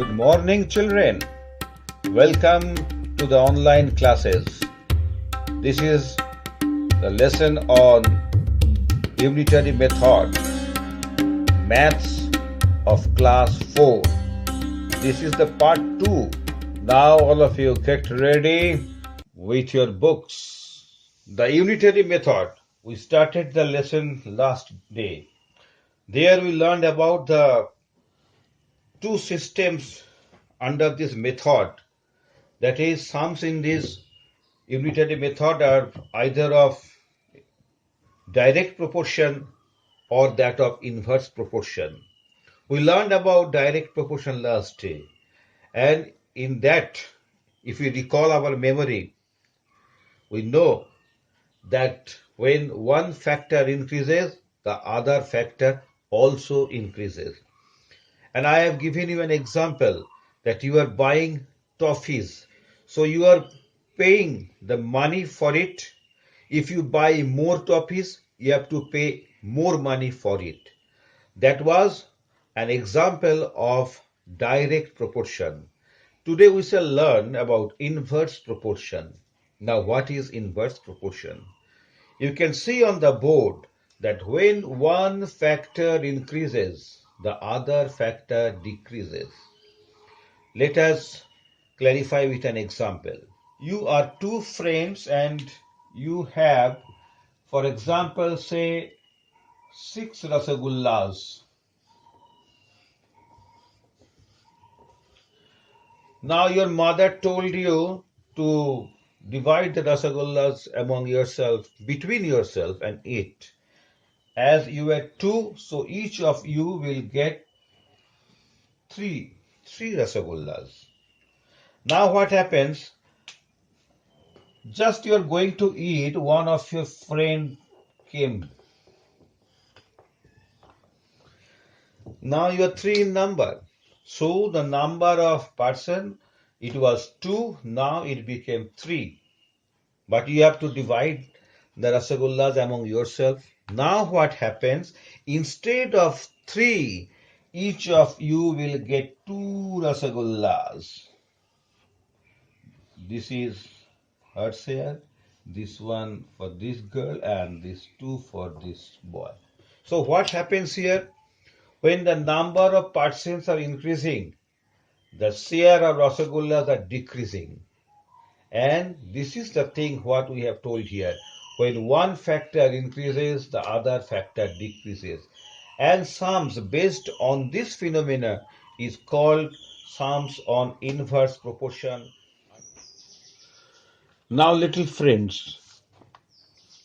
Good morning, children. Welcome to the online classes. This is the lesson on unitary method, maths of class 4. This is the part 2. Now all of you get ready with your books. The unitary method. We started the lesson last day. There we learned about the two systems under this method. That is, sums in this unitary method are either of direct proportion or that of inverse proportion. We learned about direct proportion last day, and in that, if we recall our memory, we know that when one factor increases, the other factor also increases. And I have given you an example that you are buying toffees. So you are paying the money for it. If you buy more toffees, you have to pay more money for it. That was an example of direct proportion. Today we shall learn about inverse proportion. Now, what is inverse proportion? You can see on the board that when one factor increases, the other factor decreases. Let us clarify with an example. You are two friends and you have, for example, say 6 rasagullas. Now your mother told you to divide the rasagullas among yourself, between yourself and eat. As you are two, so each of you will get three rasagullas. Now what happens? Just you are going to eat, one of your friend came. Now you are three in number. So the number of person, it was 2, now it became 3. But you have to divide the rasagullas among yourself. Now what happens? Instead of 3, each of you will get 2 rasagullas. This is her share, this one for this girl, and this 2 for this boy. So what happens here? When the number of persons are increasing, the share of rasagullas are decreasing. And this is the thing what we have told here. When one factor increases, the other factor decreases. And sums based on this phenomena is called sums on inverse proportion. Now, little friends,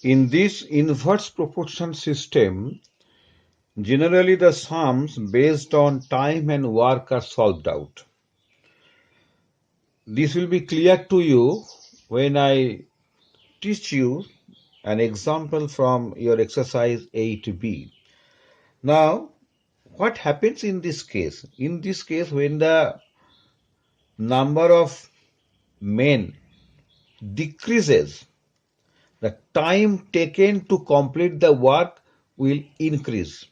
in this inverse proportion system, generally the sums based on time and work are solved out. This will be clear to you when I teach you an example from your exercise 8b. Now, what happens in this case? In this case, when the number of men decreases, the time taken to complete the work will increase.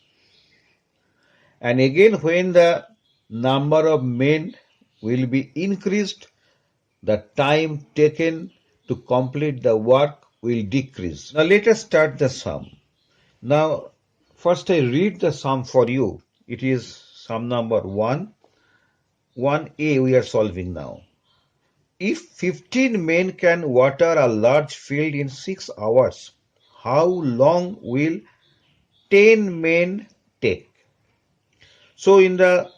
And again, when the number of men will be increased, the time taken to complete the work will decrease. Now let us start the sum. Now first I read the sum for you. It is sum number 1. 1a we are solving now. If 15 men can water a large field in 6 hours, how long will 10 men take? So in the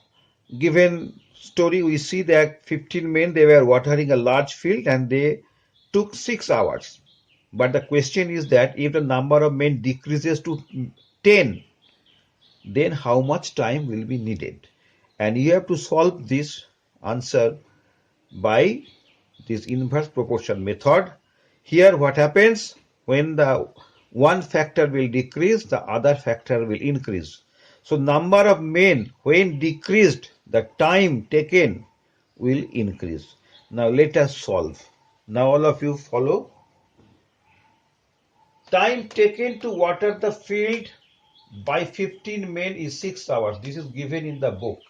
given story, we see that 15 men, they were watering a large field and they took 6 hours. But the question is that if the number of men decreases to 10, then how much time will be needed? And you have to solve this answer by this inverse proportion method. Here what happens? When the one factor will decrease, the other factor will increase. So number of men, when decreased, the time taken will increase. Now let us solve. Now all of you follow. Time taken to water the field by 15 men is 6 hours. This is given in the book.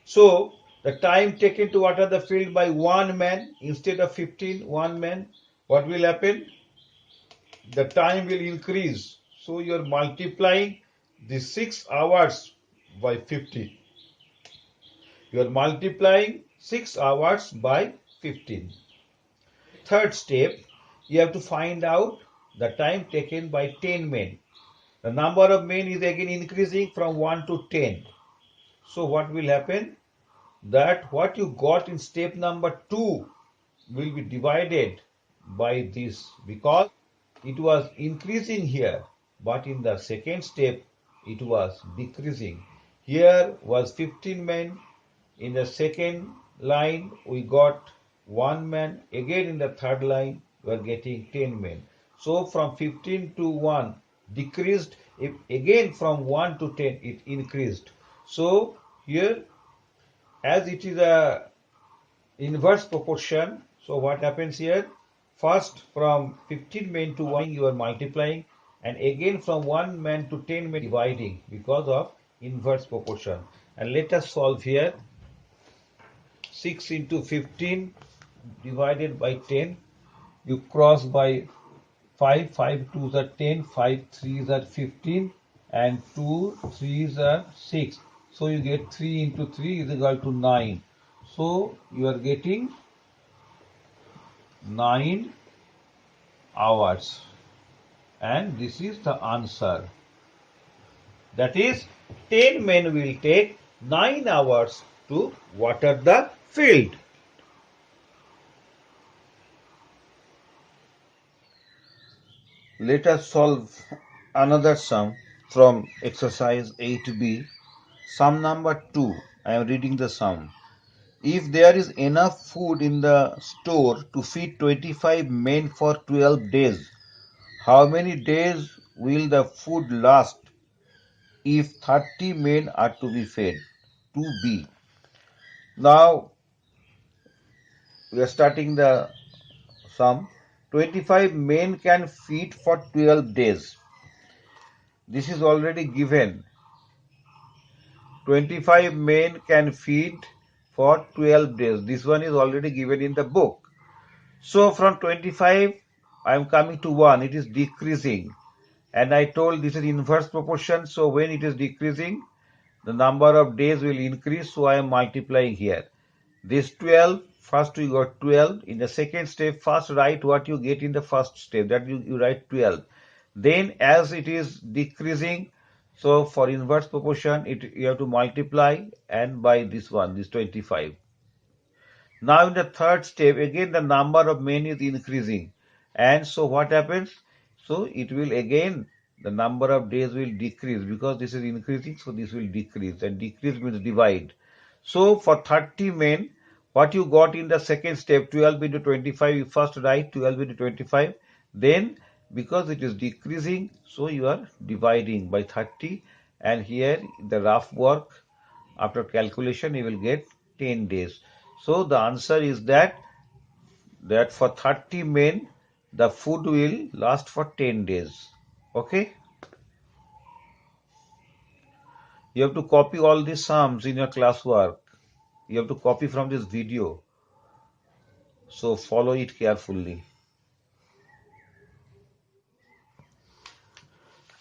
So The time taken to water the field by one man instead of 15, one man, what will happen? The time will increase. So you are multiplying the 6 hours by 50. You are multiplying 6 hours by 15. Third step, you have to find out the time taken by 10 men. The number of men is again increasing from 1 to 10. So what will happen? That what you got in step number 2 will be divided by this, because it was increasing here, but in the second step it was decreasing. Here was 15 men, in the second line we got 1 man, again in the third line we are getting 10 men. So from 15 to 1 decreased, again from 1 to 10 it increased. So here, as it is a inverse proportion, so what happens here? First from 15 men to 1 you are multiplying, and again from 1 man to 10 men dividing, because of inverse proportion. And let us solve here. 6 into 15 divided by 10, you cross by 5, 5 2s are 10, 5 3s are 15, and 2 3s are 6. So you get 3 into 3 is equal to 9. So you are getting 9 hours, and this is the answer. That is, 10 men will take 9 hours to water the field. Let us solve another sum from exercise 8b. Sum number 2. I am reading the sum. If there is enough food in the store to feed 25 men for 12 days, how many days will the food last if 30 men are to be fed? 2b. Now we are starting the sum. 25 men can feed for 12 days. This is already given. 25 men can feed for 12 days. This one is already given in the book. So from 25 I am coming to 1. It is decreasing. And I told this is inverse proportion. So when it is decreasing, the number of days will increase. So I am multiplying here. This 12, first we got 12. In the second step, first write what you get in the first step. That you write 12. Then as it is decreasing, so for inverse proportion, you have to multiply and by this one, this 25. Now in the third step, again the number of men is increasing. And so what happens? So it will again, the number of days will decrease, because this is increasing, so this will decrease. And decrease means divide. So for 30 men, what you got in the second step, 12 into 25, you first write 12 into 25. Then because it is decreasing, so you are dividing by 30. And here the rough work, after calculation, you will get 10 days. So the answer is that for 30 men, the food will last for 10 days. Okay? You have to copy all these sums in your classwork. You have to copy from this video. So follow it carefully.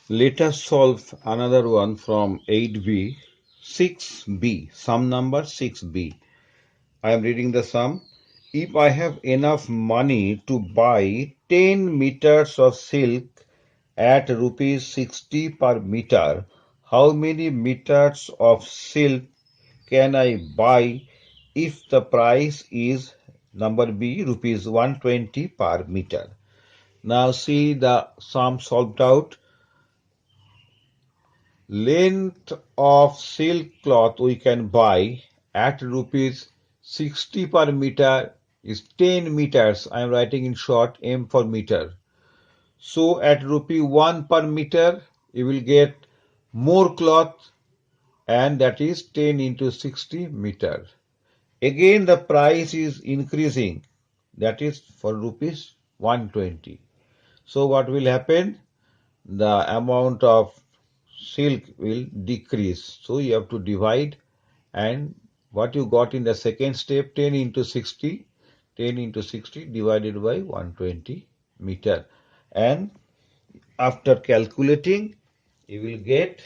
Let us solve another one from 8b. 6b, sum number 6b. I am reading the sum. If I have enough money to buy 10 meters of silk at rupees 60 per meter, how many meters of silk can I buy if the price is number B, rupees 120 per meter? Now see the sum solved out. Length of silk cloth we can buy at rupees 60 per meter is 10 meters. I am writing in short, M for meter. So at rupee 1 per meter, you will get more cloth, and that is 10 into 60 meter. Again the price is increasing, that is for rupees 120. So what will happen? The amount of silk will decrease. So you have to divide and what you got in the second step, 10 into 60, 10 into 60 divided by 120 meter. And after calculating, you will get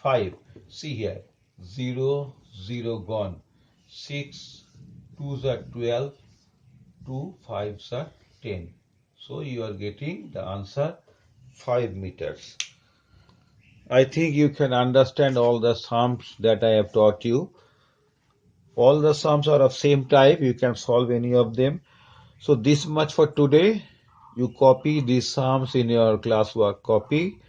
5. See here, 0, 0 gone. 6, 2s are 12, 2 5s are 10. So you are getting the answer 5 meters. I think you can understand all the sums that I have taught you. All the sums are of same type. You can solve any of them. So this much for today. You copy these sums in your classwork copy,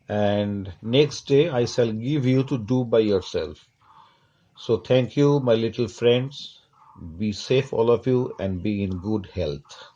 and next day I shall give you to do by yourself. So thank you, my little friends. Be safe, all of you, and be in good health.